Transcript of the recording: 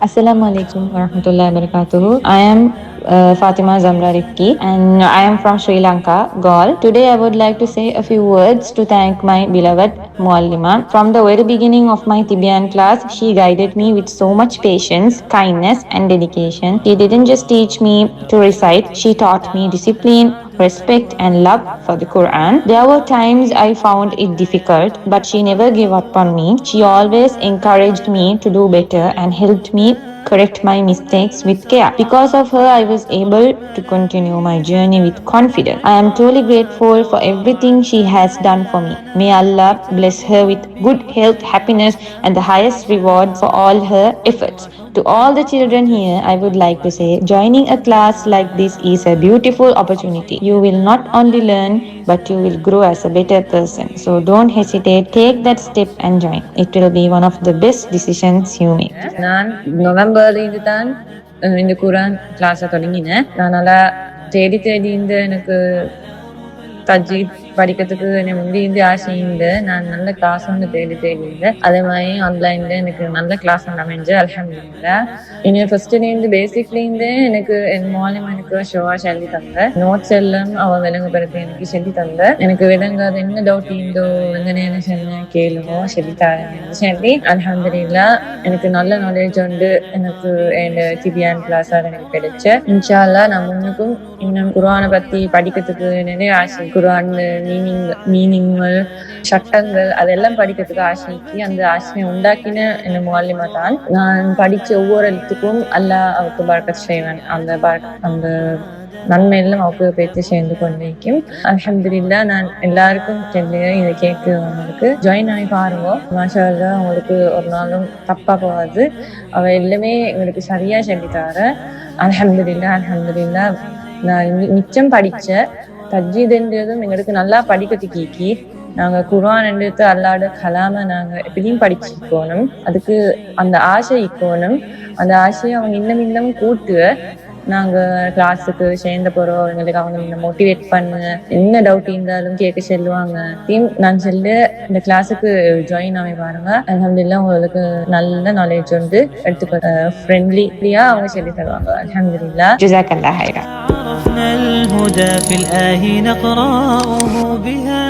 Assalamu alaikum warahmatullahi wabarakatuh. I am Fatima Zamra Rifki and I am from Sri Lanka, Gaul. Today I would like to say a few words to thank my beloved Muallima. From the very beginning of my Tibetan class, she guided me with so much patience, kindness and dedication. She didn't just teach me to recite, she taught me discipline, respect and love for the Quran. There were times I found it difficult, but she never gave up on me. She always encouraged me to do better and helped me correct my mistakes with care. Because of her, I was able to continue my journey with confidence. I am truly grateful for everything she has done for me. May Allah bless her with good health, happiness, and the highest reward for all her efforts. To all the children here, I would like to say joining a class like this is a beautiful opportunity. You will not only learn, but you will grow as a better person. So don't hesitate, take that step and join. It will be one of the best decisions you make. நான் நவம்பர்ல இருந்து தான் இந்த குரான் கிளாஸை தொடங்கினேன். நான் நல்லா தேடி தேடி எனக்கு தஜ்வீத் படிக்கிறதுக்கு எனக்கு முந்தி ஆசை உண்டு. நான் நல்ல கிளாஸ் வந்து தேடி தேடிந்தேன். அதே மாதிரி ஆன்லைன்ல எனக்கு நல்ல கிளாஸ் அமைஞ்சு அல்ஹம்துலில்லாஹ். எனக்கு ஃபர்ஸ்ட்லேருந்து பேசிக்லேருந்து எனக்கு என் மூலியமா எனக்கு ஷோவா சொல்லி தந்த நோட்ஸ் எல்லாம் அவ விளங்குபடுத்தி எனக்கு சொல்லி தந்த எனக்கு விளங்காத என்ன டவுட் இருந்தோ எந்த நேரம் சொன்ன கேளுவோ சொல்லித்தாரேன் சொல்லி அல்ஹம்துலில்லாஹ் எனக்கு நல்ல நாலேஜ் உண்டு. எனக்கு என் திபியான் கிளாஸாக எனக்கு கிடைச்ச இன்ஷா அல்லாஹ் நான் முன்னுக்கும் இன்னும் குர்ஆனை பத்தி படிக்கிறதுக்கு நிறைய ஆசை. குர்ஆன் மீனிங்கள் சட்டங்கள் அதெல்லாம் படிக்கிறதுக்கு ஆசைக்கு அந்த ஆசையை உண்டாக்கின என்ன மூலியமா தான் நான் படிச்ச ஒவ்வொரு எழுத்துக்கும் அல்லாஹ் அவருக்கு பரக்கத் செய்வேன். அந்த நன்மை எல்லாம் அவருக்கு பேச்சு சேர்ந்து கொண்டிருக்கும். அல்ஹம்துலில்லாஹ். நான் எல்லாருக்கும் சொல்லுவேன், இதை கேட்கிறவங்களுக்கு ஜாயின் ஆகி பாருங்க. மாஷா அல்லாஹ், உங்களுக்கு ஒரு நாளும் தப்பா போகாது. அவ எல்லாமே எங்களுக்கு சரியா சொல்லித்தார. அல்ஹம்துலில்லாஹ் அல்ஹம்துலில்லாஹ். நான் மிச்சம் படிச்ச தஜ்வீதுன்றதும் எங்களுக்கு நல்லா படிக்கிறதுக்கு நாங்க குர்ஆன் எடுத்து அல்லாட கலாம நாங்க எப்படியும் படிச்சுக்கோணும். அதுக்கு அந்த ஆசை இக்கோணும். அந்த ஆசையை அவங்க இன்னும் கூட்டு நாங்க கிளாஸுக்கு சேர்ந்த போறோம். எங்களுக்கு அவங்க மோட்டிவேட் பண்ணுங்க. என்ன டவுட் இருந்தாலும் கேட்க சொல்லுவாங்க. நான் சொல்லு இந்த கிளாஸுக்கு ஜாயின் ஆகி பாருங்க. அல்ஹம்துலில்லாஹ் உங்களுக்கு நல்ல நாலேஜ் வந்து எடுத்துக்க ஃப்ரெண்ட்லியா அவங்க சொல்லி தருவாங்க. அல்ஹம்துலில்லாஹ். ஜஸாக்கல்லாஹ் ஹைரா. الهدى في الآه نقرأه بها